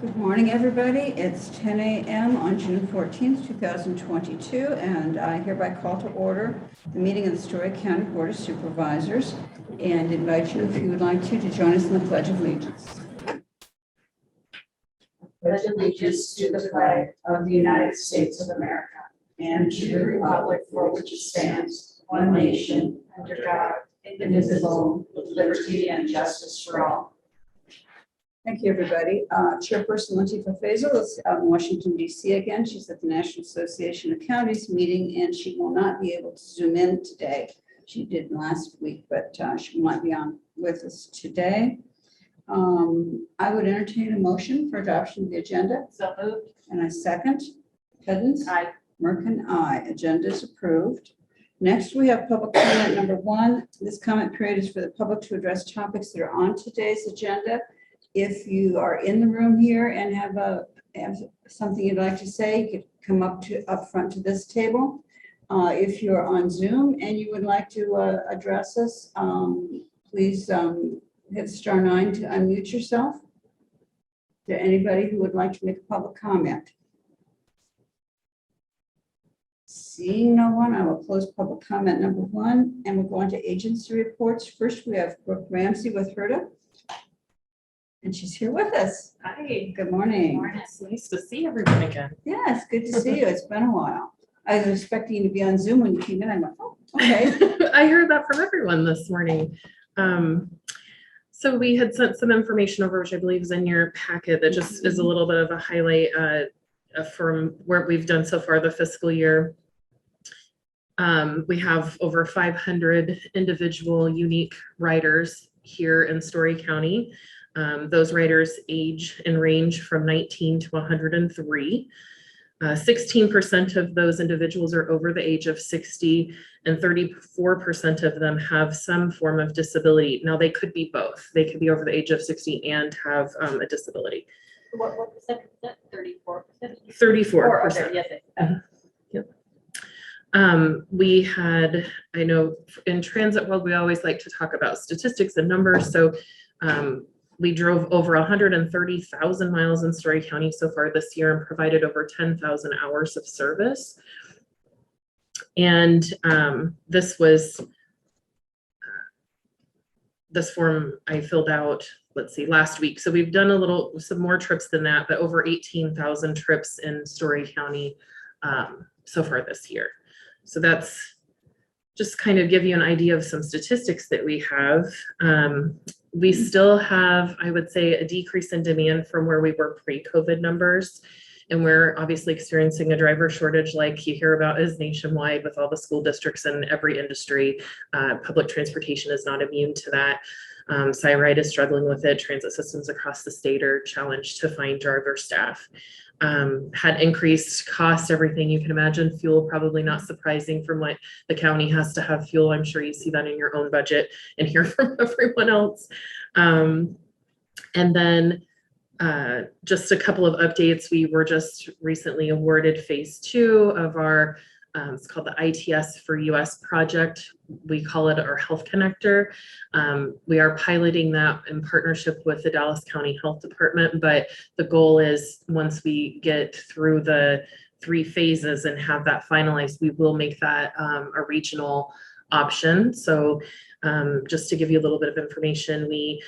Good morning, everybody. It's 10 a.m. on June 14th, 2022, and I hereby call to order the meeting of the Story County Board of Supervisors and invite you, if you would like to join us in the Pledge of Allegiance. Pledge allegiance to the flag of the United States of America and to the republic for which it stands, one nation, under God, indivisible, with liberty and justice for all. Thank you, everybody. Chairperson Latifah Faisal is out in Washington, D.C. again. She's at the National Association of Counties meeting, and she will not be able to Zoom in today. She did last week, but she might be on with us today. I would entertain a motion for adoption of the agenda. So moved. And I second. Hens? Aye. Merkin, aye. Agenda is approved. Next, we have public comment number 1. This comment period is for the public to address topics that are on today's agenda. If you are in the room here and have something you'd like to say, you could come up front to this table. If you're on Zoom and you would like to address us, please hit *9 to unmute yourself. Is there anybody who would like to make a public comment? Seeing no one, I will close public comment number 1, and we'll go on to agency reports. First, we have Brooke Ramsey with HRDA. And she's here with us. Hi. Good morning. It's nice to see everyone again. Yeah, it's good to see you. It's been a while. I was expecting you to be on Zoom when you came in. I went, oh, okay. I heard that from everyone this morning. So we had sent some information over, which I believe is in your packet, that just is a little bit of a highlight from what we've done so far the fiscal year. We have over 500 individual unique riders here in Story County. Those riders age and range from 19 to 103. 16% of those individuals are over the age of 60, and 34% of them have some form of disability. Now, they could be both. They could be over the age of 60 and have a disability. What percent is that? 34%? 34%. Yes. Yep. We had, I know in Transit World, we always like to talk about statistics and numbers. So we drove over 130,000 miles in Story County so far this year and provided over 10,000 hours of service. And this form I filled out, let's see, last week. So we've done some more trips than that, but over 18,000 trips in Story County so far this year. So that's just kind of give you an idea of some statistics that we have. We still have, I would say, a decrease in demand from where we were pre-COVID numbers. And we're obviously experiencing a driver shortage like you hear about is nationwide with all the school districts and every industry. Public transportation is not immune to that. SciRide is struggling with it. Transit systems across the state are challenged to find driver staff. Had increased costs, everything you can imagine. Fuel, probably not surprising from what the county has to have fuel. I'm sure you see that in your own budget and hear from everyone else. And then just a couple of updates. We were just recently awarded phase 2 of our it's called the ITS for US project. We call it our Health Connector. We are piloting that in partnership with the Dallas County Health Department, but the goal is once we get through the 3 phases and have that finalized, we will make that a regional option. So just to give you a little bit of information, we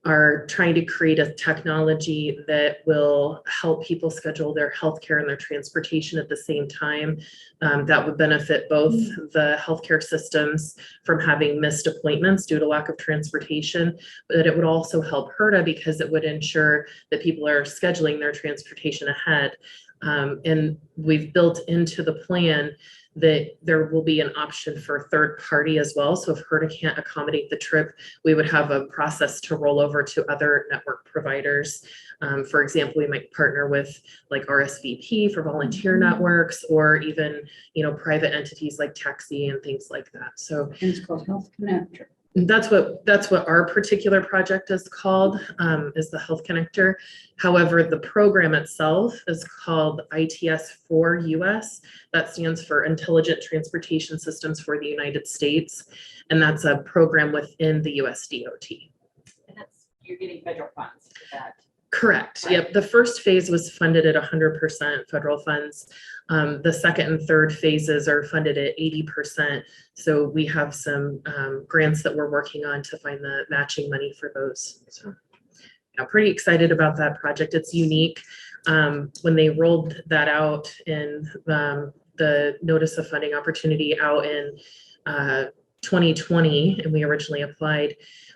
are trying to create a technology that will help people schedule their healthcare and their transportation at the same time. That would benefit both the healthcare systems from having missed appointments due to lack of transportation, but it would also help HRDA because it would ensure that people are scheduling their transportation ahead. And we've built into the plan that there will be an option for third party as well. So if HRDA can't accommodate the trip, we would have a process to roll over to other network providers. For example, we might partner with like RSVP for volunteer networks, or even, private entities like Taxi and things like that. So And it's called Health Connector. That's what our particular project is called, is the Health Connector. However, the program itself is called ITS for US. That stands for Intelligent Transportation Systems for the United States. And that's a program within the US DOT. And you're getting federal funds for that. Correct. Yep. The first phase was funded at 100% federal funds. The second and third phases are funded at 80%. So we have some grants that we're working on to find the matching money for those. So I'm pretty excited about that project. It's unique. When they rolled that out in the notice of funding opportunity out in 2020, and we originally applied,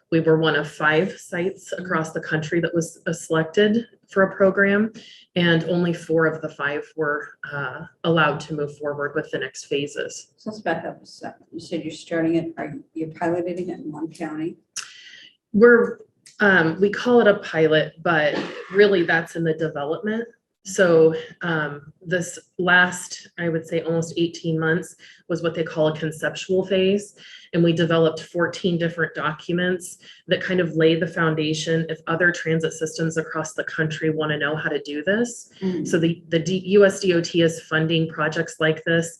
we were one of 5 sites across the country that was selected for a program, and only 4 of the 5 were allowed to move forward with the next phases. So let's back up a second. You said you're starting it, you're piloting it in one county? We call it a pilot, but really that's in the development. So this last, I would say almost 18 months was what they call a conceptual phase. And we developed 14 different documents that kind of lay the foundation if other transit systems across the country want to know how to do this. So the US DOT is funding projects like this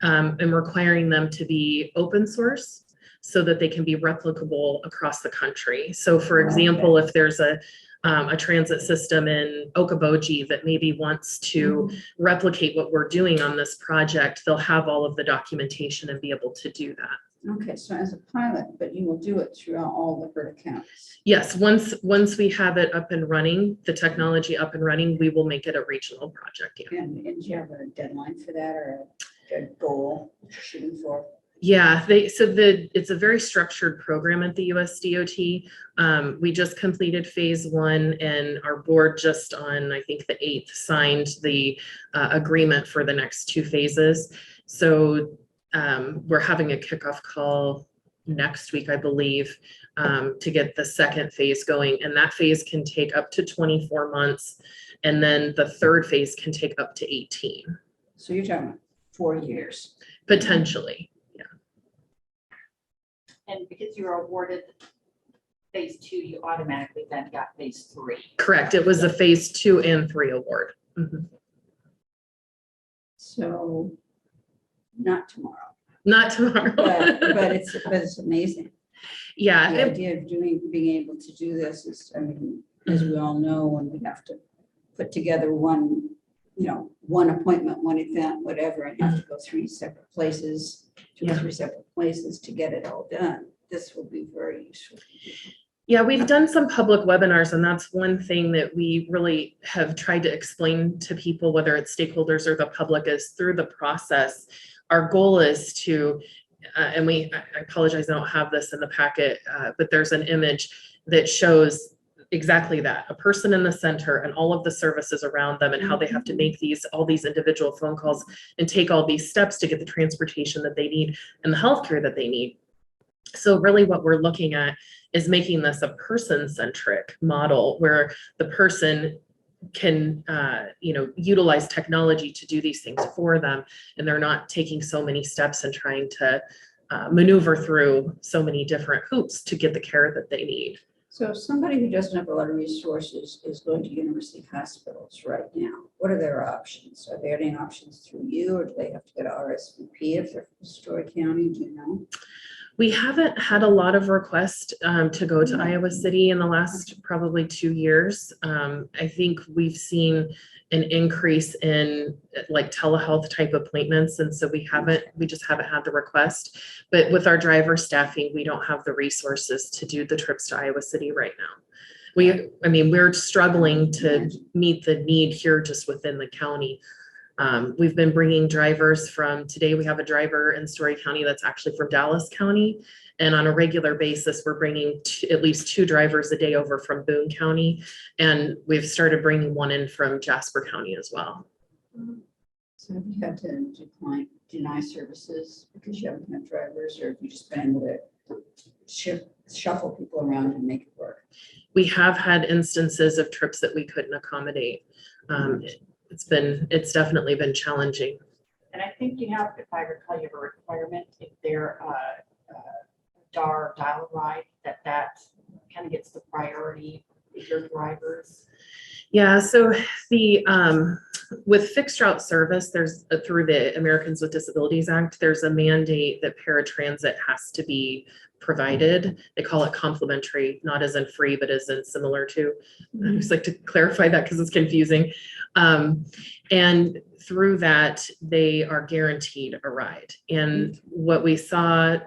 and requiring them to be open source so that they can be replicable across the country. So for example, if there's a transit system in Okoboji that maybe wants to replicate what we're doing on this project, they'll have all of the documentation and be able to do that. Okay, so as a pilot, but you will do it throughout all the Herta counties? Yes, once we have it up and running, the technology up and running, we will make it a regional project. Yeah. And do you have a deadline for that or a goal you're shooting for? Yeah, it's a very structured program at the US DOT. We just completed phase 1 and our board just on, I think the 8th, signed the agreement for the next 2 phases. So we're having a kickoff call next week, I believe, to get the second phase going. And that phase can take up to 24 months. And then the third phase can take up to 18. So you're talking about 4 years? Potentially. And because you were awarded phase 2, you automatically then got phase 3. Correct. It was a phase 2 and 3 award. So not tomorrow. Not tomorrow. but it's amazing. Yeah. The idea of being able to do this is, I mean, as we all know, when we have to put together one appointment, one event, whatever, and have to go 3 separate places, 2 or 3 separate places to get it all done. This will be very useful. Yeah, we've done some public webinars, and that's one thing that we really have tried to explain to people, whether it's stakeholders or the public, is through the process. Our goal is to, and I apologize, I don't have this in the packet, but there's an image that shows exactly that, a person in the center and all of the services around them and how they have to make all these individual phone calls and take all these steps to get the transportation that they need and the healthcare that they need. So really what we're looking at is making this a person-centric model where the person can utilize technology to do these things for them, and they're not taking so many steps and trying to maneuver through so many different hoops to get the care that they need. So somebody who doesn't have a lot of resources is going to university hospitals right now. What are their options? Are there any options through you, or do they have to go to RSVP if they're from Story County? Do you know? We haven't had a lot of requests to go to Iowa City in the last probably 2 years. I think we've seen an increase in like telehealth type appointments. And so we just haven't had the request, but with our driver staffing, we don't have the resources to do the trips to Iowa City right now. We're struggling to meet the need here just within the county. We've been bringing drivers today we have a driver in Story County that's actually from Dallas County. And on a regular basis, we're bringing at least 2 drivers a day over from Boone County. And we've started bringing one in from Jasper County as well. So have you had to deny services because you haven't had drivers, or have you just been able to shuffle people around and make it work? We have had instances of trips that we couldn't accommodate. It's definitely been challenging. And I think you have, if I recall, you have a requirement if they're DAR dial ride, that kind of gets the priority with your drivers. Yeah, so with fixed route service, there's through the Americans with Disabilities Act, there's a mandate that paratransit has to be provided. They call it complimentary, not as in free, but as in similar to. I just like to clarify that because it's confusing. And through that, they are guaranteed a ride. And what we saw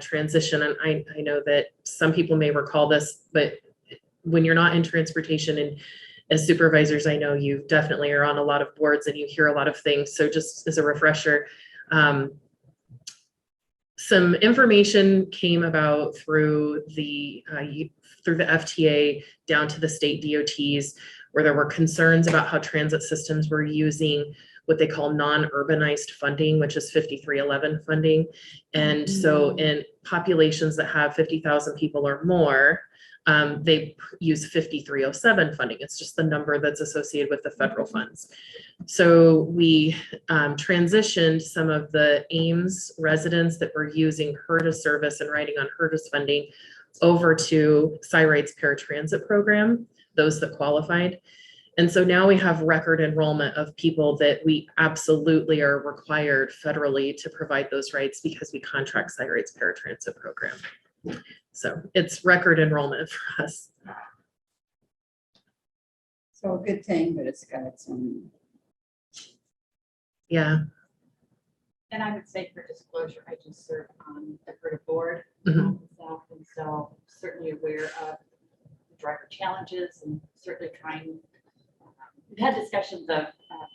transition, and I know that some people may recall this, but when you're not in transportation and as supervisors, I know you definitely are on a lot of boards and you hear a lot of things. So just as a refresher, some information came about through the FTA down to the state DOTs, where there were concerns about how transit systems were using what they call non-urbanized funding, which is 5311 funding. And so in populations that have 50,000 people or more, they use 5307 funding. It's just the number that's associated with the federal funds. So we transitioned some of the Ames residents that were using HERDA service and riding on HERDA's funding over to SciRide's paratransit program, those that qualified. And so now we have record enrollment of people that we absolutely are required federally to provide those rides because we contract SciRide's paratransit program. So it's record enrollment for us. So a good thing, but it's got its own. Yeah. And I would say for disclosure, I just serve on the HERDA board. Mhm. And so certainly aware of the driver challenges and certainly trying. We've had discussions of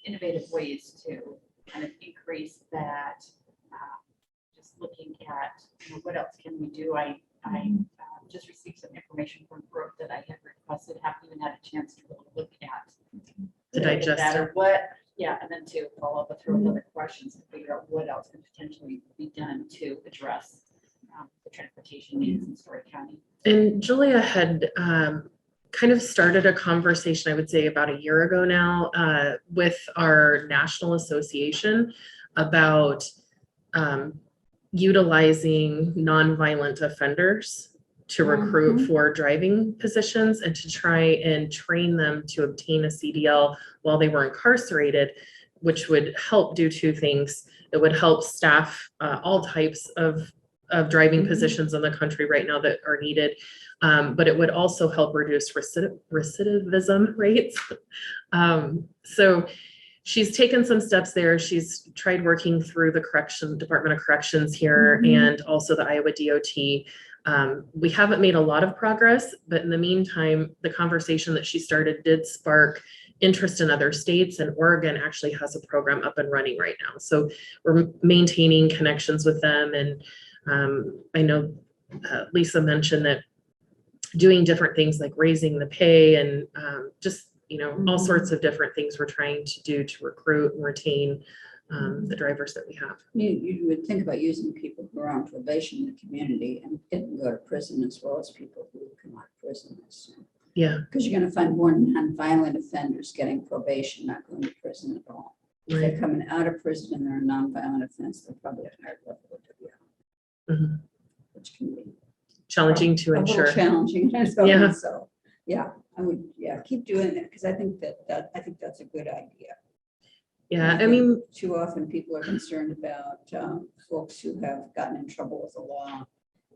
innovative ways to kind of increase that. Just looking at what else can we do. I just received some information from Brooke that I had requested, haven't even had a chance to really look at. To digest that it. or what, yeah, and then to follow up with her with other questions and figure out what else can potentially be done to address the transportation needs in Story County. And Julia had kind of started a conversation, I would say about a year ago now, with our national association about utilizing nonviolent offenders to recruit for driving positions and to try and train them to obtain a CDL while they were incarcerated, which would help do two things. It would help staff all types of driving positions in the country right now that are needed. But it would also help reduce recidivism rates. So she's taken some steps there. She's tried working through the Department of Corrections here and also the Iowa DOT. We haven't made a lot of progress, but in the meantime, the conversation that she started did spark interest in other states, and Oregon actually has a program up and running right now. So we're maintaining connections with them. And I know Lisa mentioned that doing different things like raising the pay and just all sorts of different things we're trying to do to recruit and retain the drivers that we have. You would think about using people who are on probation in the community and didn't go to prison, as well as people who come out of prison. Yeah. Because you're going to find more non-violent offenders getting probation, not going to prison at all. If Right. they're coming out of prison and they're a non-violent offense, they're probably at higher level of Mhm. which can be Challenging to a little ensure. challenging. Yeah. So, yeah, I would, keep doing that, because I think that's a good idea. Yeah, I think mean, too often people are concerned about folks who have gotten in trouble with the law.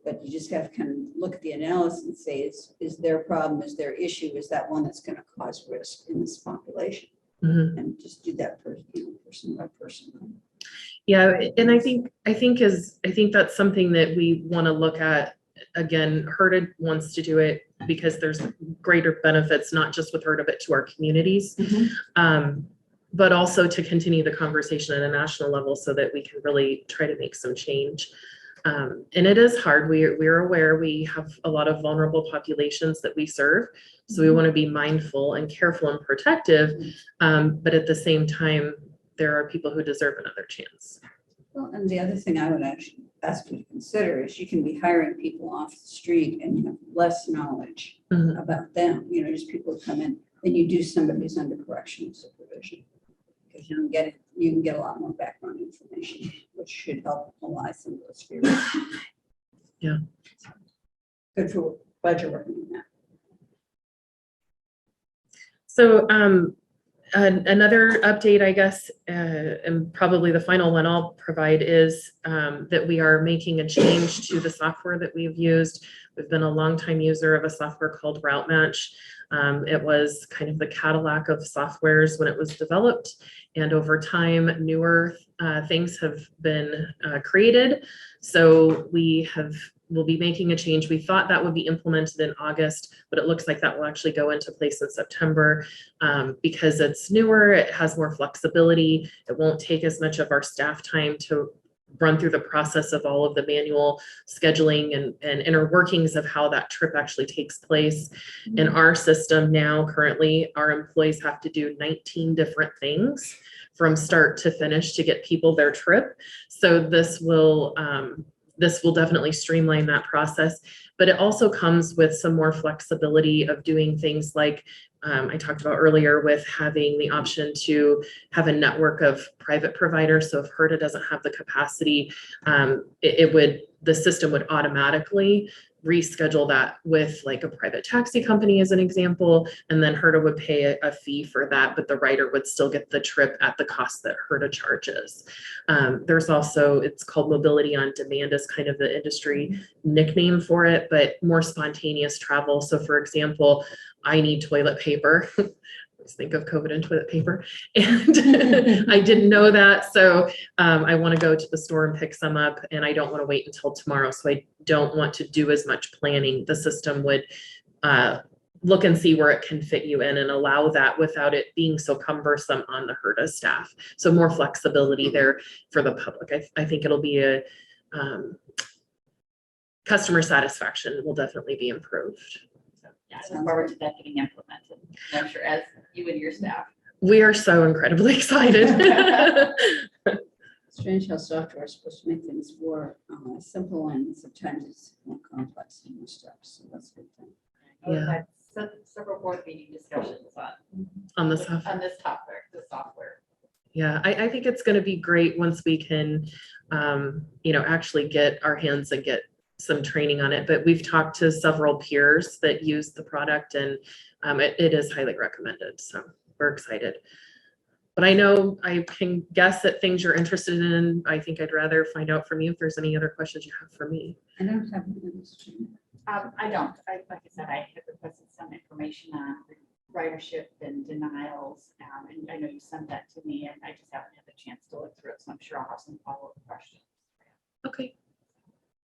But you just have to kind of look at the analysis and say, is their problem, is their issue, is that one that's going to cause risk in this population? mhm. And just do that person by person. Yeah, and I think that's something that we want to look at. Again, HERDA wants to do it because there's greater benefits, not just with HERDA, but to our communities. But also to continue the conversation at a national level so that we can really try to make some change. And it is hard. We're aware we have a lot of vulnerable populations that we serve. So we want to be mindful and careful and protective. But at the same time, there are people who deserve another chance. Well, and the other thing I would actually ask you to consider is you can be hiring people off the street and you have less knowledge about them. Just people who come in, and you do somebody who's under correctional supervision. Because you can get a lot more background information, which should help allay some of those fears. Yeah. Good for budget working on that. So Another update, I guess, and probably the final one I'll provide is that we are making a change to the software that we've used. We've been a longtime user of a software called Route Match. It was kind of the Cadillac of softwares when it was developed, and over time, newer things have been created. So we'll be making a change. We thought that would be implemented in August, but it looks like that will actually go into place in September because it's newer, it has more flexibility. It won't take as much of our staff time to run through the process of all of the manual scheduling and inner workings of how that trip actually takes place. In our system now, currently, our employees have to do 19 different things from start to finish to get people their trip. So this will definitely streamline that process, but it also comes with some more flexibility of doing things like I talked about earlier with having the option to have a network of private providers. So if HRDA doesn't have the capacity, the system would automatically reschedule that with like a private taxi company as an example, and then HRDA would pay a fee for that, but the rider would still get the trip at the cost that HRDA charges. There's also, it's called mobility on demand is kind of the industry nickname for it, but more spontaneous travel. So for example, I need toilet paper. Let's think of COVID and toilet paper. And I didn't know that. So I want to go to the store and pick some up, and I don't want to wait until tomorrow. So I don't want to do as much planning. The system would look and see where it can fit you in and allow that without it being so cumbersome on the HRDA staff. So more flexibility there for the public. I think it'll be a customer satisfaction will definitely be improved. Yeah, I look forward to that getting implemented. I'm sure as you and your staff. We are so incredibly excited. Strange how software is supposed to make things more simple, and sometimes it's more complex and more steps. So that's a good thing. Yeah. I've had several board meeting discussions On the software. on this topic, the software. Yeah, I think it's going to be great once we can, actually get our hands and get some training on it. But we've talked to several peers that use the product, and it is highly recommended. So we're excited. But I know I can guess at things you're interested in. I think I'd rather find out from you if there's any other questions you have for me. I don't have any question. I don't. Like I said, I had requested some information on ridership and denials. And I know you sent that to me, and I just haven't had the chance to look through it. So I'm sure I'll have some follow-up questions. Okay.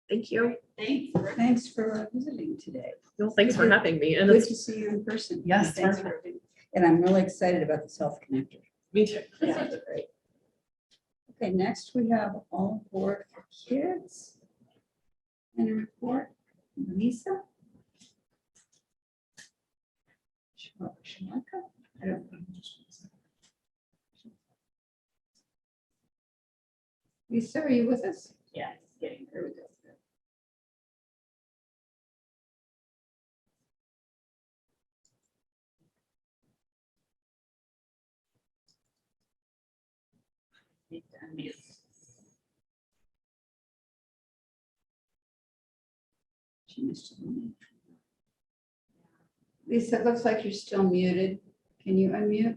Thank you. Thanks. Thanks for visiting today. Well, thanks for having me. And Good it's to see you in person. Yes, Thanks for, and I'm really excited about the self connector. me too. Yeah, it's great. Okay, next we have All Aboard for Kids. And a report, Lisa. Shamaka? I don't know. Lisa, are you with us? Yeah, it's getting There we go. need to unmute. She missed it. Lisa, it looks like you're still muted. Can you unmute?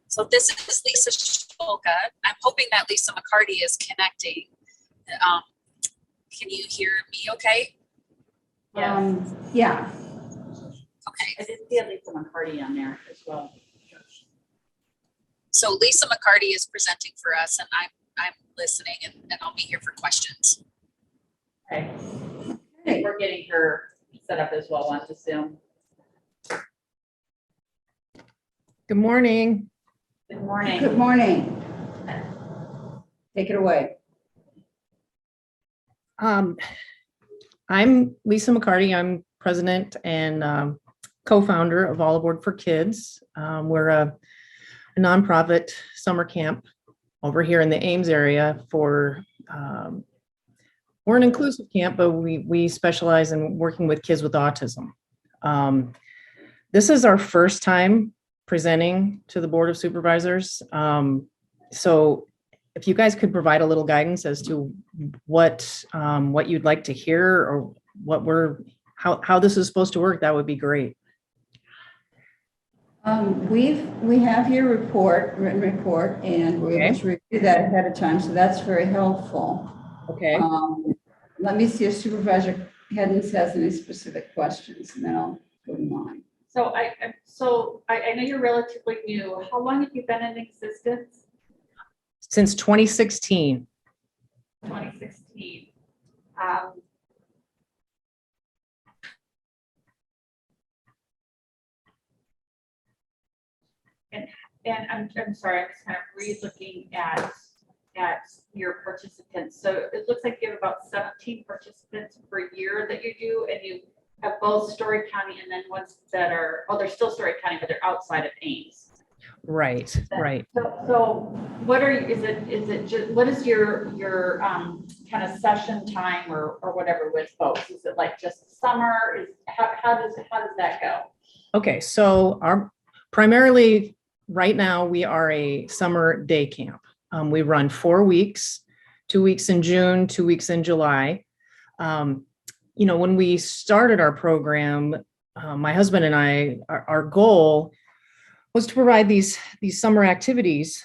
So this is Lisa Shulka. I'm hoping that Lisa McCarty is connecting. Can you hear me okay? Yeah. Okay. I did see at least some McCarty on there as well. So Lisa McCarty is presenting for us, and I'm listening, and I'll be here for questions. Okay. Hey, We're getting her set up as well onto Zoom. Good morning. Good morning. good morning. Take it away. I'm Lisa McCarty. I'm president and co-founder of All Aboard for Kids. We're a nonprofit summer camp over here in the Ames area for, we're an inclusive camp, but we specialize in working with kids with autism. This is our first time presenting to the Board of Supervisors. So if you guys could provide a little guidance as to what you'd like to hear or how this is supposed to work, that would be great. We have your report, written report, and we're able to review that ahead of time, so that's very helpful. Okay. Let me see if Supervisor Heddens has any specific questions, and then I'll go to mine. So I know you're relatively new. How long have you been in existence? Since 2016. 2016. And I'm sorry, I'm just kind of re-looking at your participants. So it looks like you have about 17 participants per year that you do, and you have both Story County and then ones that are, they're still Story County, but they're outside of Ames. Right, right. So what are, is it just, what is your kind of session time or whatever with folks? Is it like just summer? How does that go? Okay, so primarily right now we are a summer day camp. We run 4 weeks, 2 weeks in June, 2 weeks in July. When we started our program, my husband and I, our goal was to provide these summer activities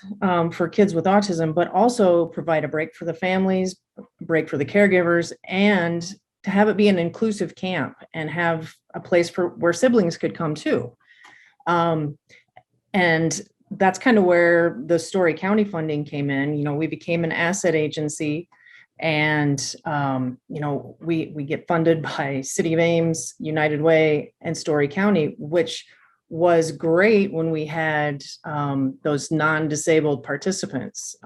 for kids with autism, but also provide a break for the families, a break for the caregivers, and to have it be an inclusive camp and have a place where siblings could come too. And that's kind of where the Story County funding came in. We became an asset agency, and we get funded by City of Ames, United Way, and Story County, which was great when we had those non-disabled participants.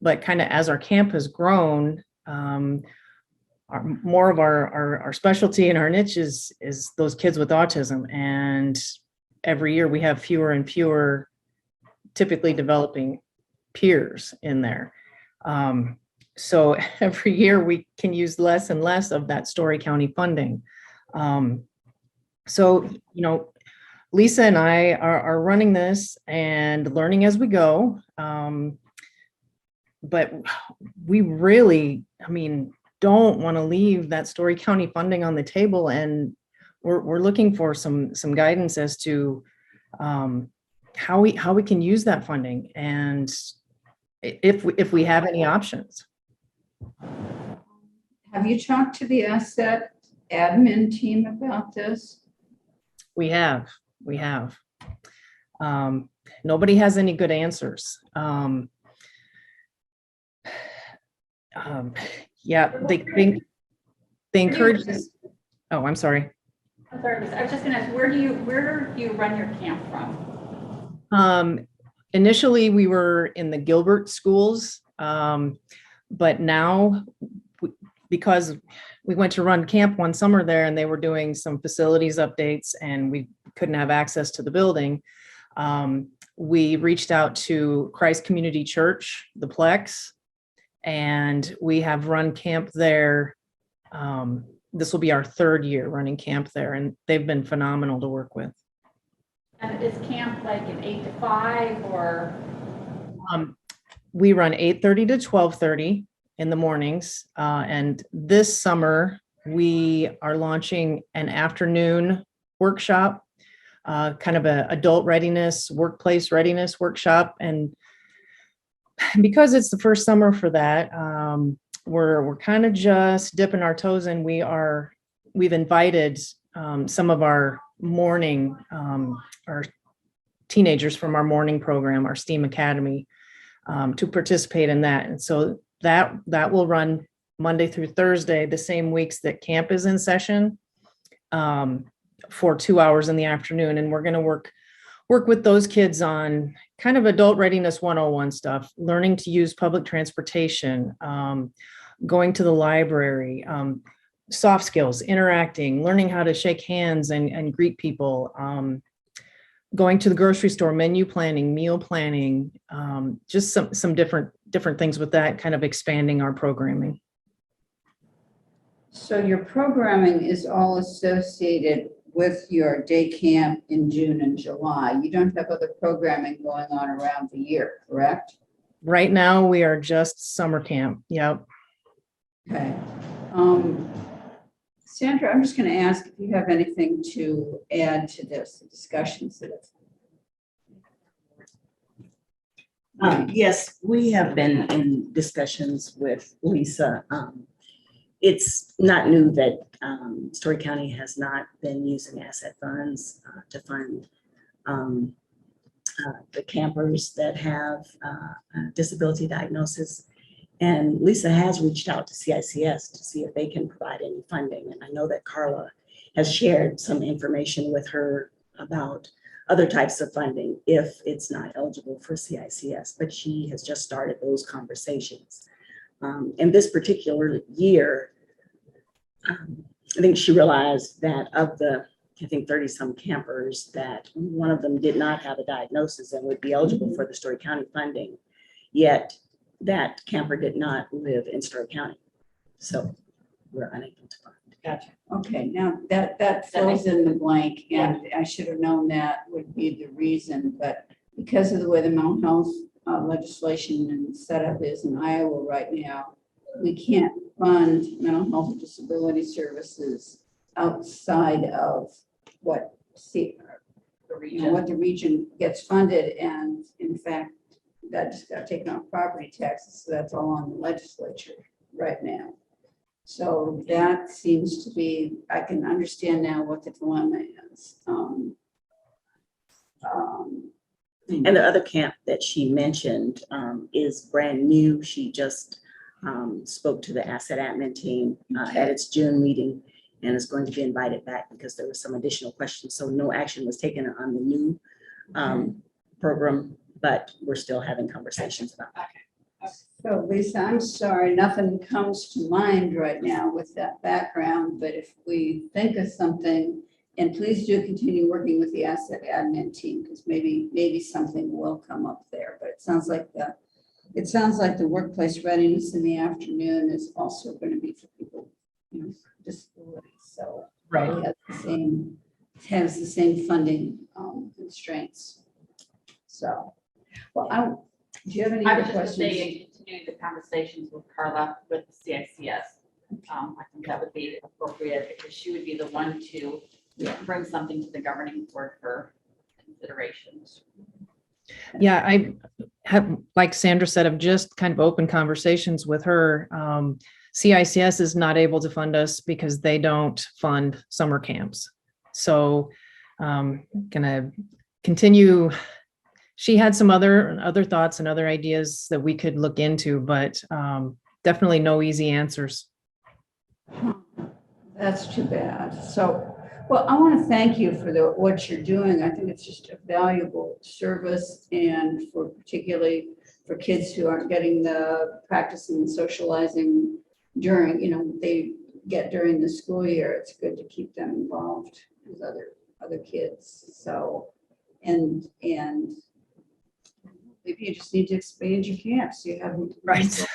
But kind of as our camp has grown, more of our specialty and our niche is those kids with autism. And every year we have fewer and fewer typically developing peers in there. So every year we can use less and less of that Story County funding. Lisa and I are running this and learning as we go. But we really, don't want to leave that Story County funding on the table. And we're looking for some guidance as to how we can use that funding, and if we have any options. Have you talked to the asset admin team about this? We have. Nobody has any good answers. They encourage this. Oh, I'm sorry. I'm sorry, I was just gonna ask, where do you run your camp from? Initially we were in the Gilbert schools, but now because we went to run camp one summer there and they were doing some facilities updates and we couldn't have access to the building, we reached out to Christ Community Church, the Plex, and we have run camp there. This will be our 3rd year running camp there, and they've been phenomenal to work with. And is camp like an 8 to 5 or? We run 8:30 to 12:30 in the mornings. And this summer we are launching an afternoon workshop, kind of a adult readiness, workplace readiness workshop. And because it's the first summer for that, we're kind of just dipping our toes in. We've invited some of our morning, our teenagers from our morning program, our STEAM Academy, to participate in that. And so that will run Monday through Thursday, the same weeks that camp is in session, for 2 hours in the afternoon. And we're going to work with those kids on kind of adult readiness 101 stuff, learning to use public transportation, going to the library, soft skills, interacting, learning how to shake hands and greet people, going to the grocery store, menu planning, meal planning, just some different things with that, kind of expanding our programming. So your programming is all associated with your day camp in June and July. You don't have other programming going on around the year, correct? Right now, we are just summer camp. Yep. Okay. Sandra, I'm just going to ask if you have anything to add to this, the discussions that have. Yes, we have been in discussions with Lisa. It's not new that Story County has not been using asset funds to fund the campers that have disability diagnosis. And Lisa has reached out to CICS to see if they can provide any funding. And I know that Carla has shared some information with her about other types of funding if it's not eligible for CICS, but she has just started those conversations. In this particular year, I think she realized that of the, I think 30 some campers, that one of them did not have a diagnosis and would be eligible for the Story County funding, yet that camper did not live in Story County. So we're unable to fund. Gotcha. Okay, now that fills in the blank, and I should have known that would be the reason, but because of the way the mental health legislation and setup is in Iowa right now, we can't fund mental health and disability services outside of what what the region gets funded, and in fact, that just got taken off property taxes, so that's all on the legislature right now. So that seems to be, I can understand now what the dilemma is. And the other camp that she mentioned is brand new. She just spoke to the asset admin team at its June meeting and is going to be invited back because there was some additional questions. So no action was taken on the new program, but we're still having conversations about that. So Lisa, I'm sorry, nothing comes to mind right now with that background, but if we think of something, and please do continue working with the asset admin team, because maybe something will come up there, but it sounds like the workplace readiness in the afternoon is also going to be for people, with disabilities. So Right. has the same funding constraints. So, well, do you have any I other was just gonna questions? say, continue the conversations with Carla with the CICS. I think that would be appropriate because she would be the one to bring something to the governing board for considerations. Yeah, I have, like Sandra said, I've just kind of opened conversations with her. CICS is not able to fund us because they don't fund summer camps. So gonna continue. She had some other thoughts and other ideas that we could look into, but definitely no easy answers. That's too bad. So, well, I want to thank you for what you're doing. I think it's just a valuable service, and particularly for kids who aren't getting the practicing and socializing during, they get during the school year. It's good to keep them involved with other kids. So, and maybe you just need to expand your camps. You haven't. Right.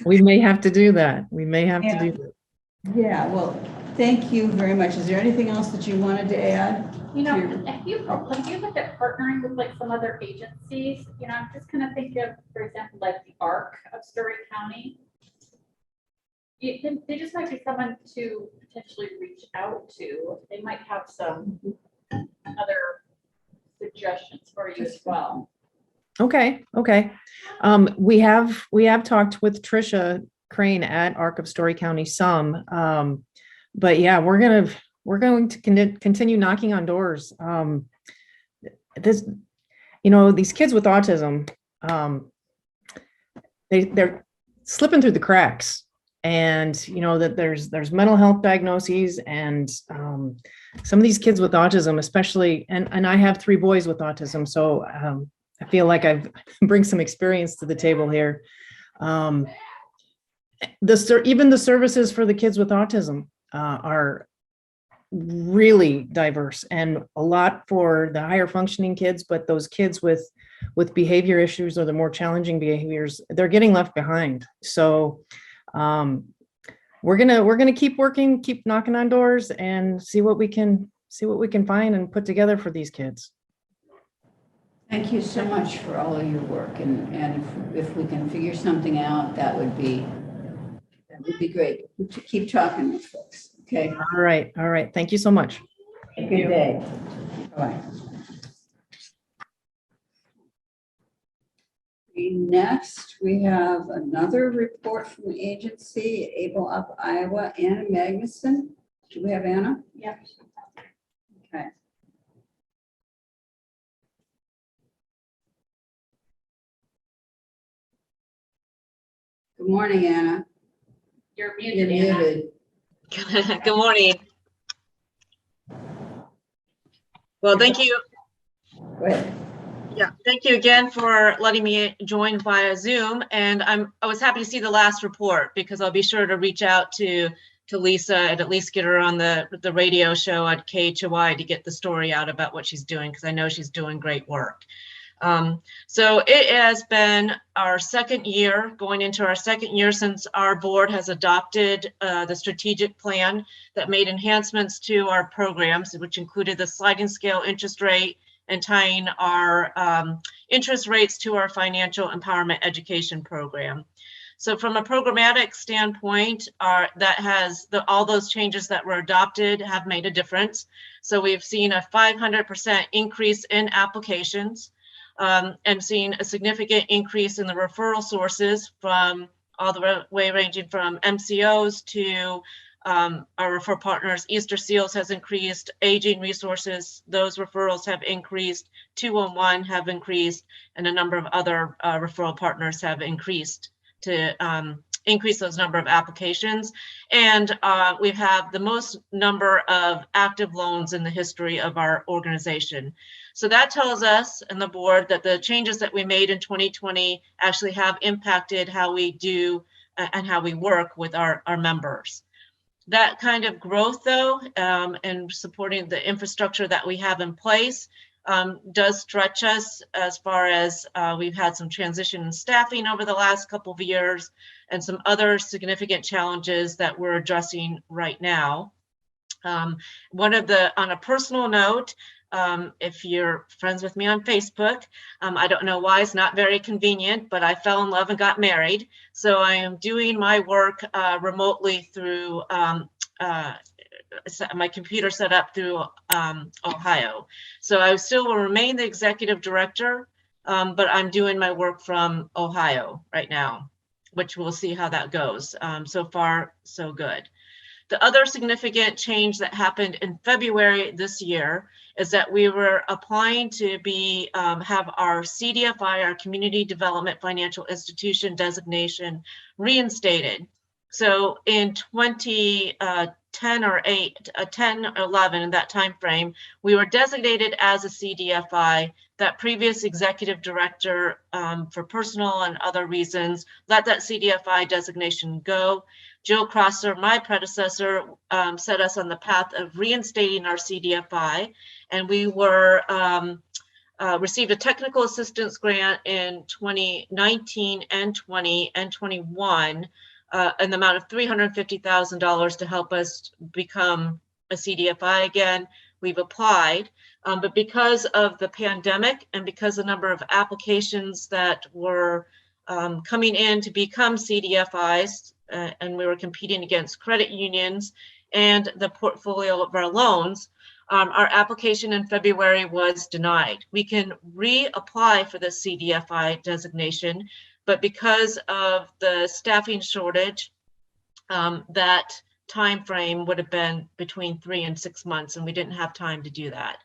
We may have to do that. We may have to do that. Yeah, well, thank you very much. Is there anything else that you wanted to add? Have you looked at partnering with like some other agencies? I'm just kind of thinking of, for example, like the ARC of Story County. They just might be someone to potentially reach out to. They might have some other suggestions for you as well. Okay. We have talked with Trisha Crane at Arc of Story County some, but yeah, we're going to continue knocking on doors. These kids with autism, they're slipping through the cracks, and that there's mental health diagnoses, and some of these kids with autism, especially, and I have 3 boys with autism, so I feel like I bring some experience to the table here. Even the services for the kids with autism are really diverse, and a lot for the higher functioning kids, but those kids with behavior issues or the more challenging behaviors, they're getting left behind. So we're gonna keep working, keep knocking on doors, and see what we can find and put together for these kids. Thank you so much for all of your work, and if we can figure something out, that would be great. Keep talking with folks, okay? All right, all right. Thank you so much. Good day. Bye. Next, we have another report from the agency, Able Up Iowa, Anna Magnuson. Do we have Anna? Yep. Okay. Good morning, Anna. You're You're muted, Anna. muted. Good morning. Well, thank you. Go ahead. Yeah, thank you again for letting me join via Zoom. And I was happy to see the last report because I'll be sure to reach out to Lisa and at least get her on the radio show at KHOI to get the story out about what she's doing, because I know she's doing great work. So it has been our second year, going into our second year since our board has adopted the strategic plan that made enhancements to our programs, which included the sliding scale interest rate and tying our interest rates to our financial empowerment education program. So from a programmatic standpoint, all those changes that were adopted have made a difference. So we've seen a 500% increase in applications. And seeing a significant increase in the referral sources from all the way ranging from MCOs to our referral partners. Easter Seals has increased, Aging Resources, those referrals have increased, 211 have increased, and a number of other referral partners have increased to increase those number of applications. And we have the most number of active loans in the history of our organization. So that tells us and the board that the changes that we made in 2020 actually have impacted how we do and how we work with our members. That kind of growth, though, and supporting the infrastructure that we have in place does stretch us as far as we've had some transition in staffing over the last couple of years and some other significant challenges that we're addressing right now. On a personal note, if you're friends with me on Facebook, I don't know why, it's not very convenient, but I fell in love and got married. So I am doing my work remotely through my computer set up through Ohio. So I still will remain the executive director, but I'm doing my work from Ohio right now, which we'll see how that goes. So far, so good. The other significant change that happened in February this year is that we were applying to have our CDFI, our Community Development Financial Institution designation, reinstated. So in 2010 or 11, in that time frame, we were designated as a CDFI. That previous executive director, for personal and other reasons, let that CDFI designation go. Jill Crosser, my predecessor, set us on the path of reinstating our CDFI, and we were received a technical assistance grant in 2019 and 20 and 21 in the amount of $350,000 to help us become a CDFI again. We've applied, but because of the pandemic and because the number of applications that were coming in to become CDFIs, and we were competing against credit unions and the portfolio of our loans, our application in February was denied. We can reapply for the CDFI designation, but because of the staffing shortage, that time frame would have been between 3 and 6 months, and we didn't have time to do that.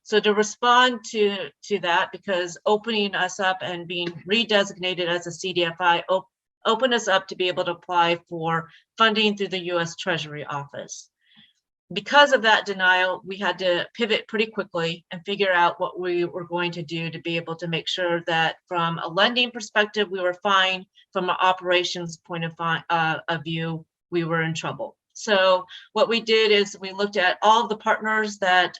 So to respond to that, because opening us up and being redesignated as a CDFI opened us up to be able to apply for funding through the U.S. Treasury Office. Because of that denial, we had to pivot pretty quickly and figure out what we were going to do to be able to make sure that from a lending perspective, we were fine. From an operations point of view, we were in trouble. So what we did is we looked at all of the partners that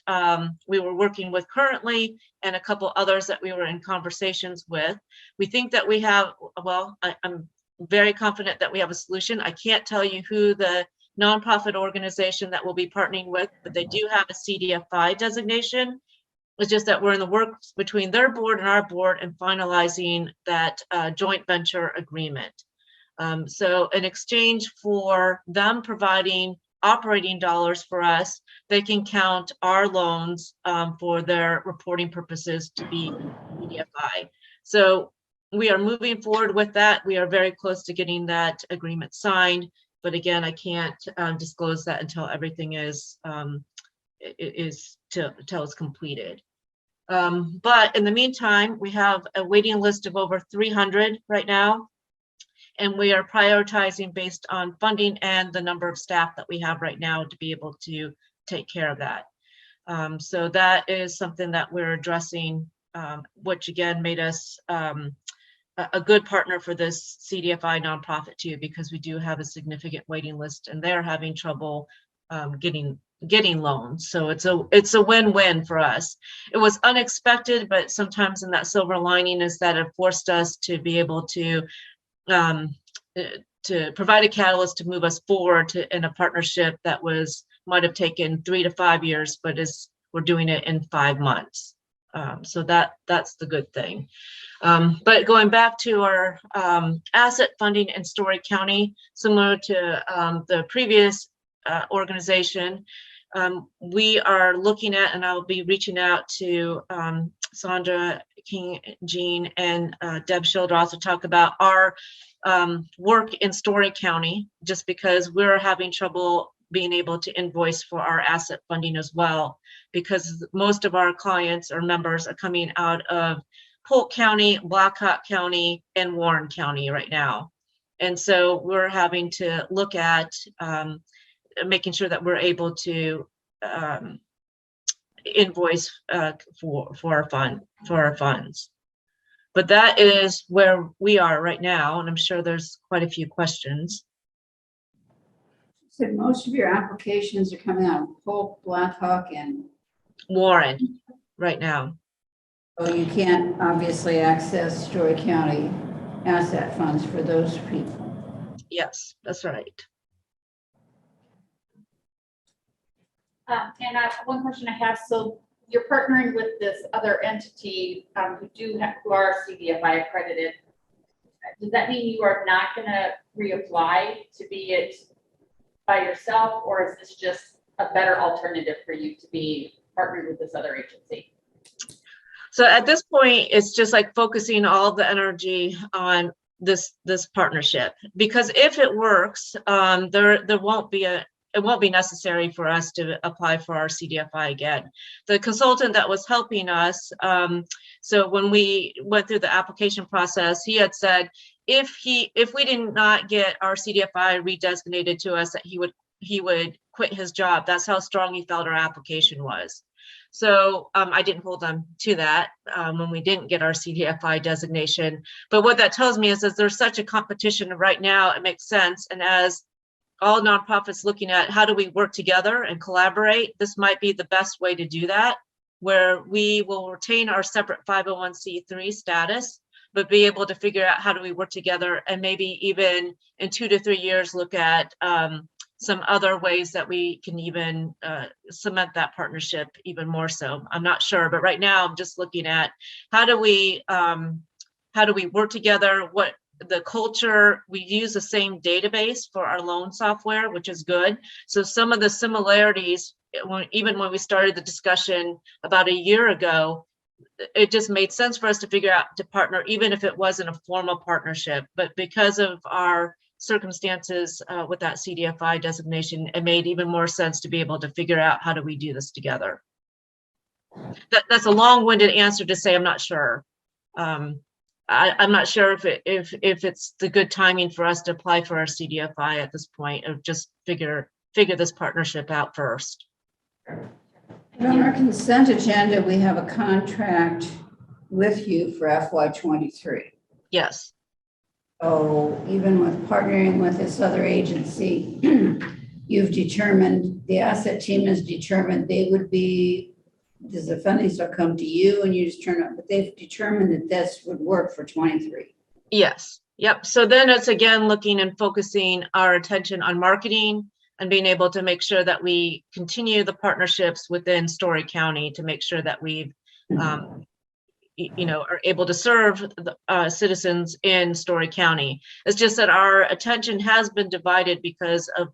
we were working with currently and a couple others that we were in conversations with. We think that we have, well, I'm very confident that we have a solution. I can't tell you who the nonprofit organization that we'll be partnering with, but they do have a CDFI designation. It's just that we're in the works between their board and our board and finalizing that joint venture agreement. So in exchange for them providing operating dollars for us, they can count our loans for their reporting purposes to be CDFI. So we are moving forward with that. We are very close to getting that agreement signed. But again, I can't disclose that until everything is till it's completed. But in the meantime, we have a waiting list of over 300 right now. And we are prioritizing based on funding and the number of staff that we have right now to be able to take care of that. So that is something that we're addressing, which again made us a good partner for this CDFI nonprofit too, because we do have a significant waiting list and they're having trouble getting loans. So it's a win-win for us. It was unexpected, but sometimes in that silver lining is that it forced us to be able to provide a catalyst to move us forward in a partnership that might have taken 3 to 5 years, but we're doing it in 5 months. So that's the good thing. But going back to our asset funding in Story County, similar to the previous organization, we are looking at, and I'll be reaching out to Sandra King, Jean, and Deb Schilder to talk about our work in Story County, just because we're having trouble being able to invoice for our asset funding as well, because most of our clients or members are coming out of Polk County, Blackhawk County, and Warren County right now. And so we're having to look at making sure that we're able to invoice for our funds. But that is where we are right now, and I'm sure there's quite a few questions. So most of your applications are coming out of Polk, Blackhawk, and Warren right now. oh, you can't obviously access Story County asset funds for those people. Yes, that's right. And one question I have, so you're partnering with this other entity who are CDFI accredited. Does that mean you are not going to reapply to be it by yourself, or is this just a better alternative for you to be partnered with this other agency? So at this point, it's just like focusing all of the energy on this partnership, because if it works, it won't be necessary for us to apply for our CDFI again. The consultant that was helping us, so when we went through the application process, he had said if we did not get our CDFI redesignated to us, that he would quit his job. That's how strong he felt our application was. So I didn't hold them to that when we didn't get our CDFI designation. But what that tells me is that there's such a competition right now, it makes sense. And as all nonprofits looking at how do we work together and collaborate, this might be the best way to do that, where we will retain our separate 501c3 status, but be able to figure out how do we work together, and maybe even in 2 to 3 years look at some other ways that we can even cement that partnership even more so. I'm not sure, but right now I'm just looking at how do we work together, what the culture. We use the same database for our loan software, which is good. So some of the similarities, even when we started the discussion about a year ago, it just made sense for us to figure out to partner, even if it wasn't a formal partnership. But because of our circumstances with that CDFI designation, it made even more sense to be able to figure out how do we do this together. That's a long-winded answer to say I'm not sure. I'm not sure if it's the good timing for us to apply for our CDFI at this point, of just figure this partnership out first. On our consent agenda, we have a contract with you for FY23. Yes. So even with partnering with this other agency, you've determined, the asset team has determined they would be, does the funding still come to you and you just turn up, but they've determined that this would work for 23. Yes. Yep. So then it's again looking and focusing our attention on marketing and being able to make sure that we continue the partnerships within Story County to make sure that we've are able to serve the citizens in Story County. It's just that our attention has been divided because of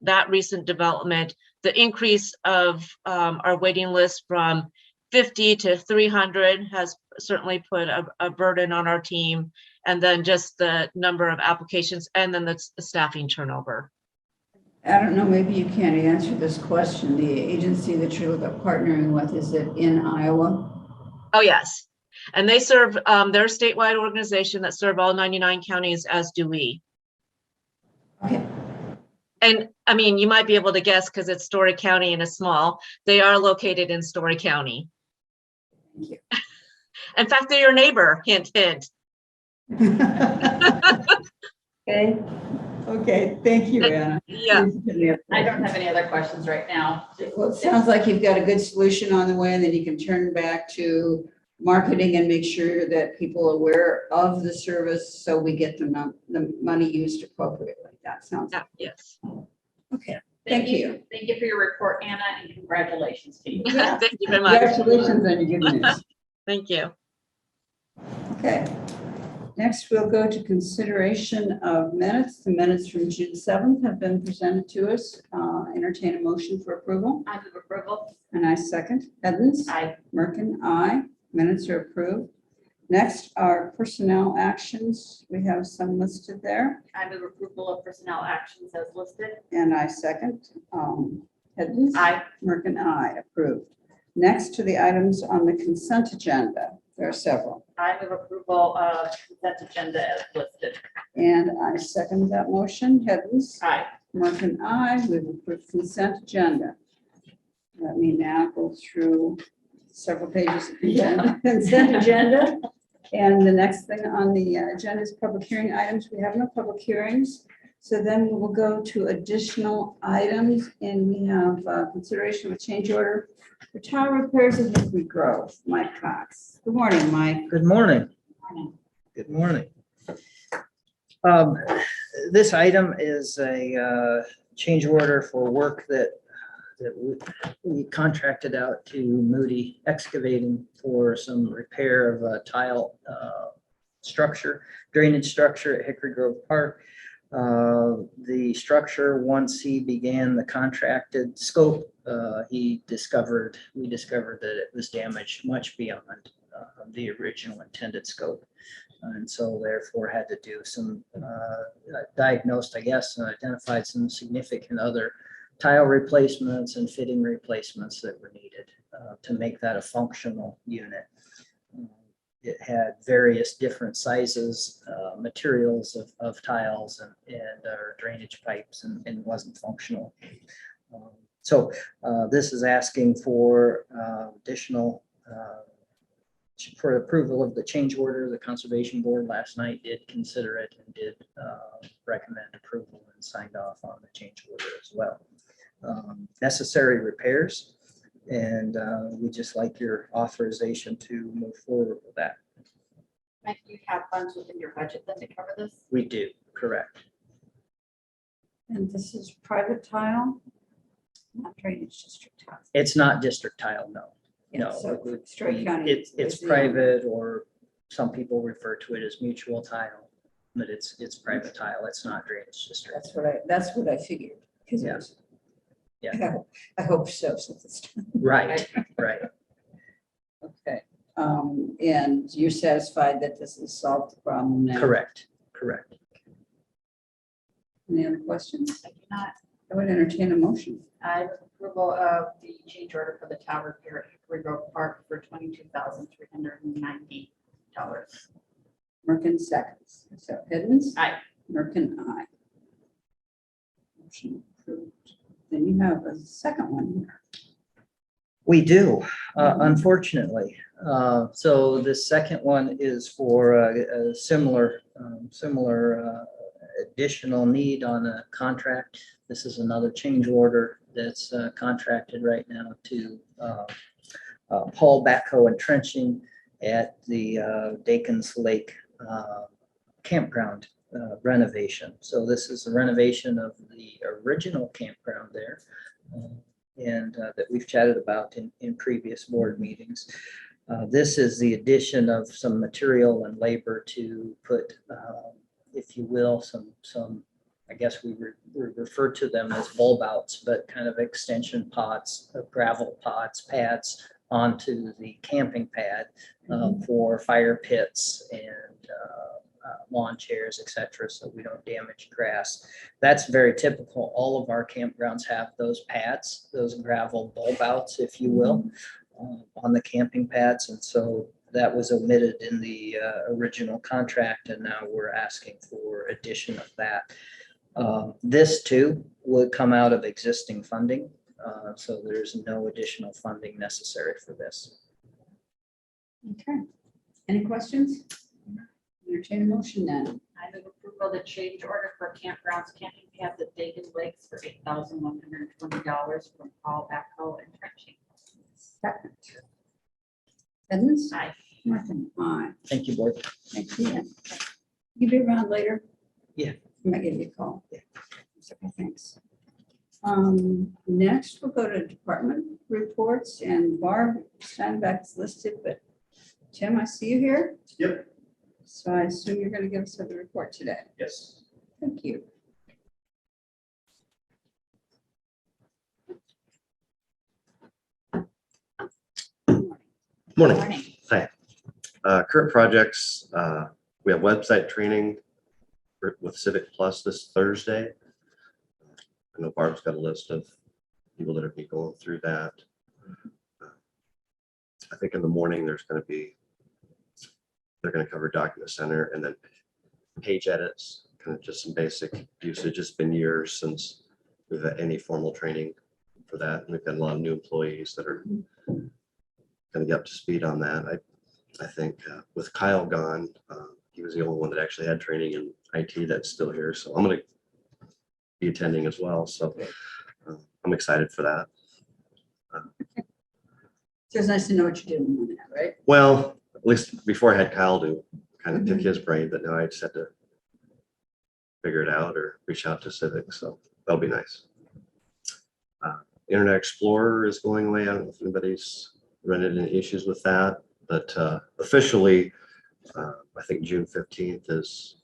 that recent development, the increase of our waiting list from 50 to 300 has certainly put a burden on our team. And then just the number of applications and then the staffing turnover. I don't know, maybe you can't answer this question. The agency that you're partnering with, is it in Iowa? Oh, yes. And they serve, they're a statewide organization that serve all 99 counties, as do we. Okay. And I mean, you might be able to guess because it's Story County and it's small. They are located in Story County. Thank you. In fact, they're your neighbor, hint, hint. Okay. Okay, thank you, Anna. Yeah. I don't have any other questions right now. Well, it sounds like you've got a good solution on the way, and then you can turn back to marketing and make sure that people are aware of the service, so we get the money used appropriately. That sounds Yes. okay. Thank you. Thank you for your report, Anna, and congratulations to you. Yeah. Thank you very much. Congratulations on your good news. Thank you. Okay. Next, we'll go to consideration of minutes. The minutes from June 7th have been presented to us. Entertain a motion for approval. I move approval. And I second. Edens? Aye. Merkin? Aye. Minutes are approved. Next are personnel actions. We have some listed there. I move approval of personnel actions as listed. And I second. Edens? Aye. Merkin? Aye. Approved. Next to the items on the consent agenda. There are several. I move approval of consent agenda as listed. And I second that motion. Edens? Aye. Merkin? Aye. We've approved consent agenda. Let me now go through several pages of consent agenda. And the next thing on the agenda is public hearing items. We have no public hearings. So then we will go to additional items, and we have consideration of a change order for tower repairs at Hickory Grove. Mike Cox. Good morning, Mike. Good morning. Good morning. This item is a change order for work that we contracted out to Moody Excavating for some repair of a tile drainage structure at Hickory Grove Park. The structure, once he began the contracted scope, we discovered that it was damaged much beyond the original intended scope. And so therefore had to do some diagnosed, I guess, and identified some significant other tile replacements and fitting replacements that were needed to make that a functional unit. It had various different sizes, materials of tiles and drainage pipes, and wasn't functional. So this is asking for additional for approval of the change order. The Conservation Board last night did consider it and did recommend approval and signed off on the change order as well. Necessary repairs. And we just like your authorization to move forward with that. Mike, do you have funds within your budget then to cover this? We do, correct. And this is private tile, not drainage district tile. It's not district tile, no. Yeah, No, so Story County it's is the- private, or some people refer to it as mutual tile, but it's private tile. It's not drainage district. That's what I figured. 'Cause it Yeah. was- Yeah. I hope so, since it's. Right, right. Okay, and you're satisfied that this has solved the problem now? Correct, correct. Any other questions? I do not. I would entertain a motion. I move approval of the change order for the tower repair at Hickory Grove Park for $22,390. Merkin seconds. So Hidden? Aye. Merkin, aye. Motion approved. Then you have a second one here. We do, unfortunately. So the second one is for a similar additional need on a contract. This is another change order that's contracted right now to Paul Backhoe and Trenching at the Dakins Lake campground renovation. So this is a renovation of the original campground there, and that we've chatted about in previous board meetings. This is the addition of some material and labor to put, if you will, some, I guess we refer to them as bulb outs, but kind of extension pods, gravel pods, pads onto the camping pad for fire pits and lawn chairs, et cetera, so we don't damage grass. That's very typical. All of our campgrounds have those pads, those gravel bulb outs, if you will, on the camping pads. And so that was omitted in the original contract, and now we're asking for addition of that. This too would come out of existing funding, so there's no additional funding necessary for this. Okay. Any questions? Entertain a motion then. I move approval of the change order for campgrounds camping pads at Dagan Lakes for $8,120 from Paul Backhoe and Trenching. Second. Edmonds? Aye. Martin? Aye. Thank you, board. Thank you. You be around later? Yeah. I might give you a call. Yeah. Okay, thanks. Next, we'll go to department reports, and Barb Steinbeck's listed, but Tim, I see you here. Yep. So I assume you're going to give us the report today. Yes. Thank you. Morning. Morning. Hi. Current projects, we have website training with Civic Plus this Thursday. I know Barb's got a list of people that are going through that. I think in the morning they're going to cover Document Center and then page edits, kind of just some basic usage. It's been years since we've had any formal training for that. And we've got a lot of new employees that are going to get up to speed on that. I think with Kyle gone, he was the only one that actually had training in IT that's still here. So I'm going to be attending as well. So I'm excited for that. So it's nice to know what you're doing on that, right? Well, at least before I had Kyle to kind of pick his brain, but now I just had to figure it out or reach out to Civic. So that'll be nice. Internet Explorer is going away. I don't know if anybody's run into any issues with that, but officially, I think June 15th is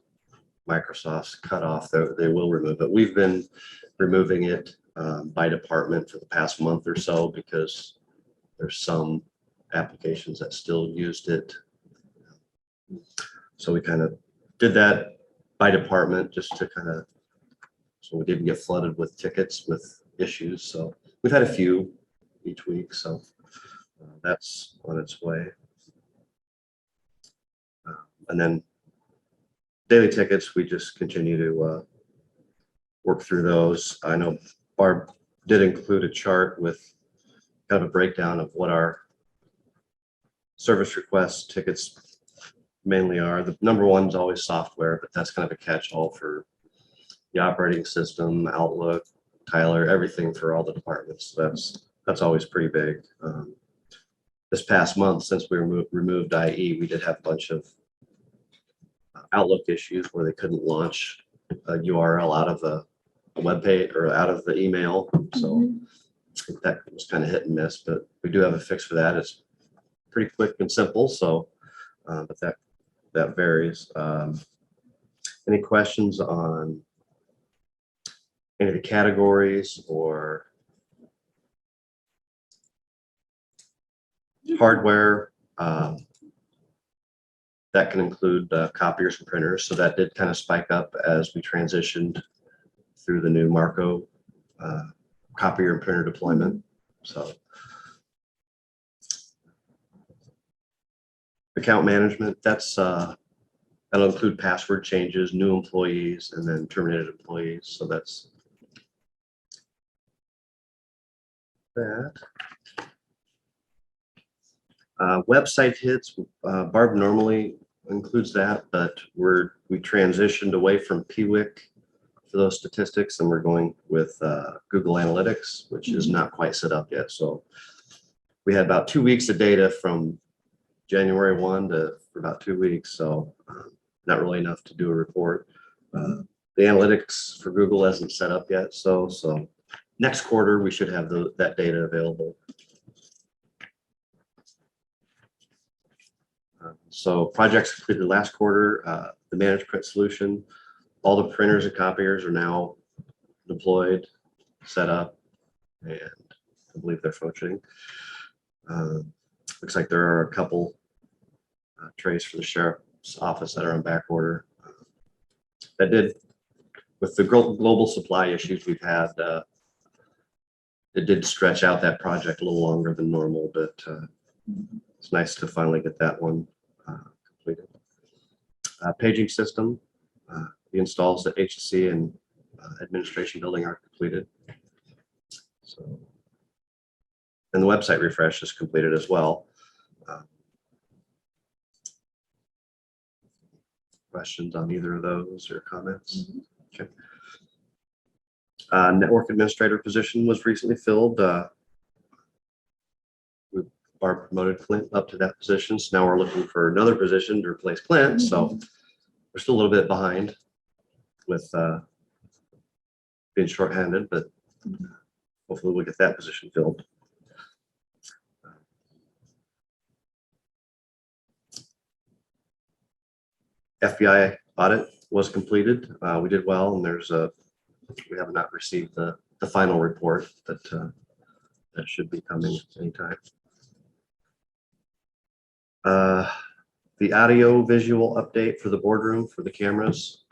Microsoft's cutoff. They will remove it. We've been removing it by department for the past month or so because there's some applications that still used it. So we kind of did that by department just to kind of, so we didn't get flooded with tickets with issues. So we've had a few each week. So that's on its way. And then daily tickets, we just continue to work through those. I know Barb did include a chart with kind of a breakdown of what our service request tickets mainly are. The number one is always software, but that's kind of a catch-all for the operating system, Outlook, Tyler, everything for all the departments. That's always pretty big. This past month, since we removed IE, we did have a bunch of Outlook issues where they couldn't launch a URL out of a web page or out of the email. So I think that was kind of hit and miss, but we do have a fix for that. It's pretty quick and simple. So, but that varies. Any questions on any of the categories or hardware? That can include copiers and printers. So that did kind of spike up as we transitioned through the new Marco copier and printer deployment. So account management, that'll include password changes, new employees, and then terminated employees. So that's that. Website hits, Barb normally includes that, but we transitioned away from PWIC for those statistics, and we're going with Google Analytics, which is not quite set up yet. So we had about 2 weeks of data from January 1 to for about 2 weeks. So not really enough to do a report. The analytics for Google hasn't set up yet. So next quarter, we should have that data available. So projects completed last quarter, the managed print solution, all the printers and copiers are now deployed, set up, and I believe they're functioning. Looks like there are a couple trays for the sheriff's office that are on back order. That did, with the global supply issues we've had, it did stretch out that project a little longer than normal, but it's nice to finally get that one completed. Paging system, the installs at HSC and administration building are completed. So, and the website refresh is completed as well. Questions on either of those or comments? Okay. Network administrator position was recently filled. Barb promoted Clint up to that position. So now we're looking for another position to replace Clint. So we're still a little bit behind with being shorthanded, but hopefully we'll get that position filled. FBI audit was completed. We did well, and we have not received the final report, but that should be coming anytime. The audio visual update for the boardroom for the cameras.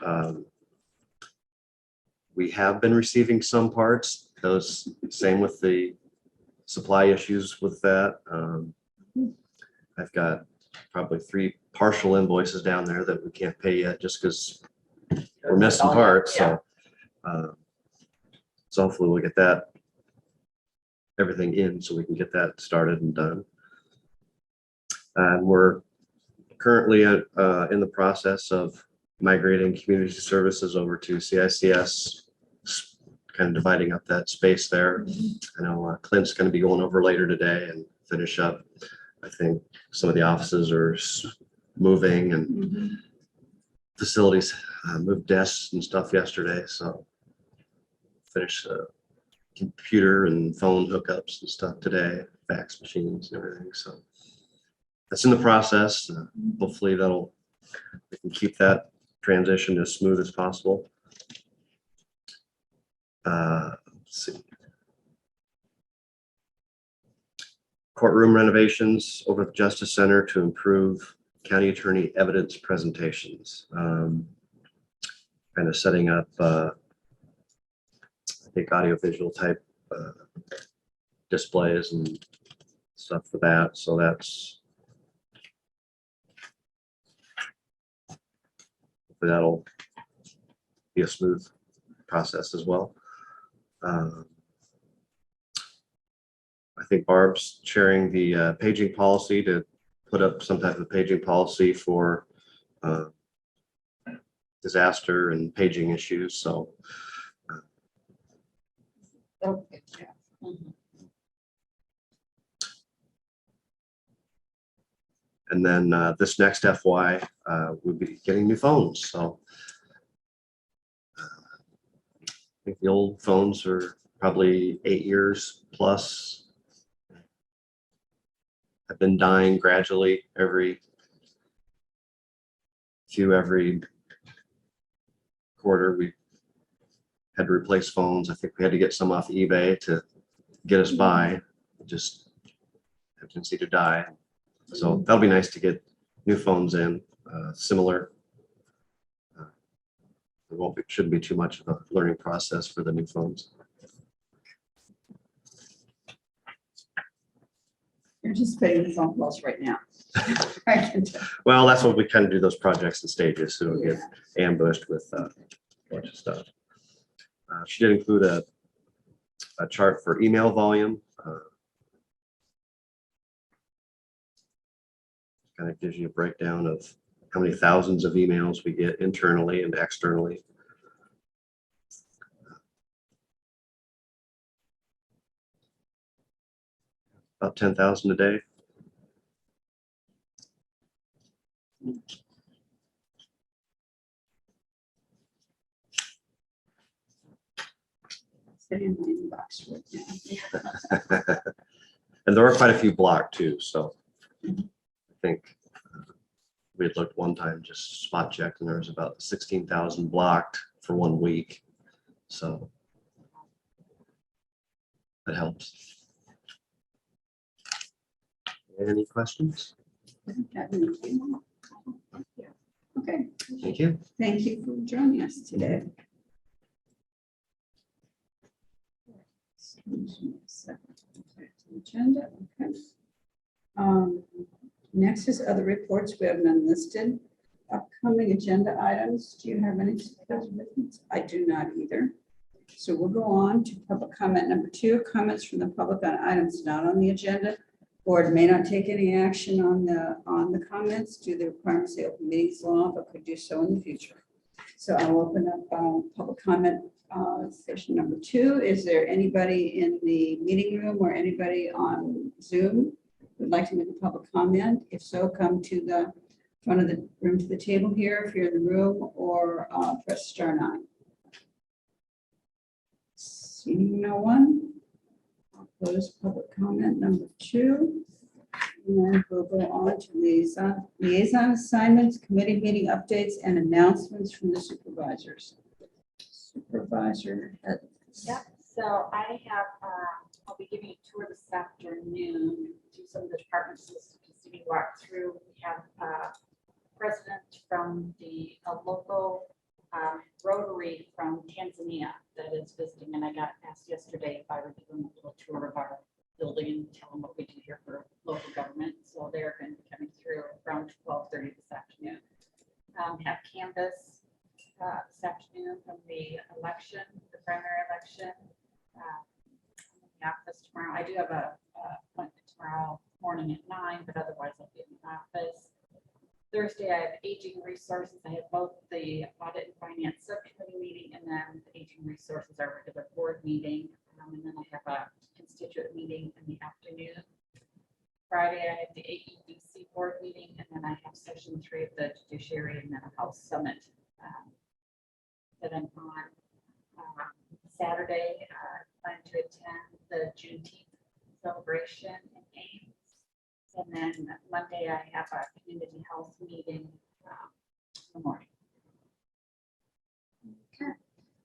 We have been receiving some parts. Those same with the supply issues with that. I've got probably 3 partial invoices down there that we can't pay yet just because we're missing parts. So hopefully we'll get that everything in so we can get that started and done. And we're currently in the process of migrating community services over to CICS, kind of dividing up that space there. I know Clint's going to be going over later today and finish up. I think some of the offices are moving and facilities moved desks and stuff yesterday. So finish computer and phone hookups and stuff today, fax machines and everything. So that's in the process. Hopefully we can keep that transition as smooth as possible. Let's see. Courtroom renovations over at the Justice Center to improve county attorney evidence presentations. Kind of setting up, I think, audiovisual type displays and stuff for that. So that'll be a smooth process as well. I think Barb's chairing the paging policy to put up some type of paging policy for disaster and paging issues. So Okay. and then this next FY, we'll be getting new phones. So I think the old phones are probably 8 years plus. Have been dying gradually every quarter. We had to replace phones. I think we had to get some off eBay to get us by. Just have a tendency to die. So that'll be nice to get new phones in, similar. It shouldn't be too much of a learning process for the new phones. You're anticipating the phone calls right now. I can tell. Well, that's what we kind of do, those projects in stages, so don't get ambushed with a bunch of stuff. She did include a chart for email volume. Kind of gives you a breakdown of how many thousands of emails we get internally and externally. About 10,000 a day. Stay in my inbox right now. And there are quite a few blocked too, so I think We had looked one time, just spot checked, and there was about 16,000 blocked for 1 week. So that helps. Any questions? Okay, Thank you. thank you for joining us today. Excuse me a second. Back to the agenda, okay. Next is other reports. We have none listed. Upcoming agenda items. Do you have any? I do not either. So we'll go on to public comment number 2, comments from the public on items not on the agenda. Board may not take any action on the comments due to the requirements of the Open Meetings Law, but could do so in the future. So I'll open up public comment session number 2. Is there anybody in the meeting room or anybody on Zoom who would like to make a public comment? If so, come to the front of the room to the table here if you're in the room, or press star 9. Seeing no one, I'll close public comment number 2. And we'll go on to liaison assignments, committee meeting updates, and announcements from the supervisors. Supervisor. Yep, so I have, I'll be giving a tour this afternoon to some of the departments just to be walked through. We have president from the local Rotary from Tanzania that is visiting, and I got asked yesterday if I would give them a little tour of our building and tell them what we do here for local government. So they're going to be coming through around 12:30 this afternoon. Have canvas this afternoon from the election, the primary election. In the office tomorrow. I do have a appointment tomorrow morning at 9, but otherwise I'll be in the office. Thursday, I have aging resources. I have both the audit and finance subcommittee meeting and then the aging resources, our regular board meeting. And then I have a constituent meeting in the afternoon. Friday, I have the AEDC board meeting, and then I have session 3 of the Judiciary and Mental Health Summit that I'm on. Saturday, I plan to attend the Juneteenth celebration in Ames. And then Monday, I have a community health meeting in the morning. Okay.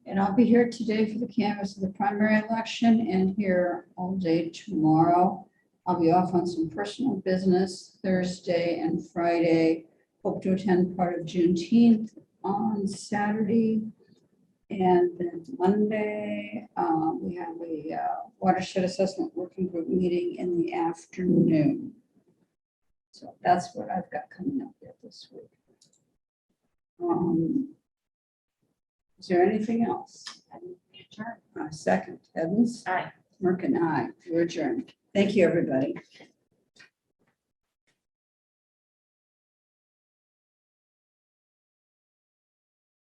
And I'll be here today for the canvass of the primary election and here all day tomorrow. I'll be off on some personal business Thursday and Friday. Hope to attend part of Juneteenth on Saturday. And then Monday, we have a watershed assessment working group meeting in the afternoon. So that's what I've got coming up there this week. Is there anything else? Second, Evans? Aye. Merkin, aye. We're adjourned. Thank you, everybody.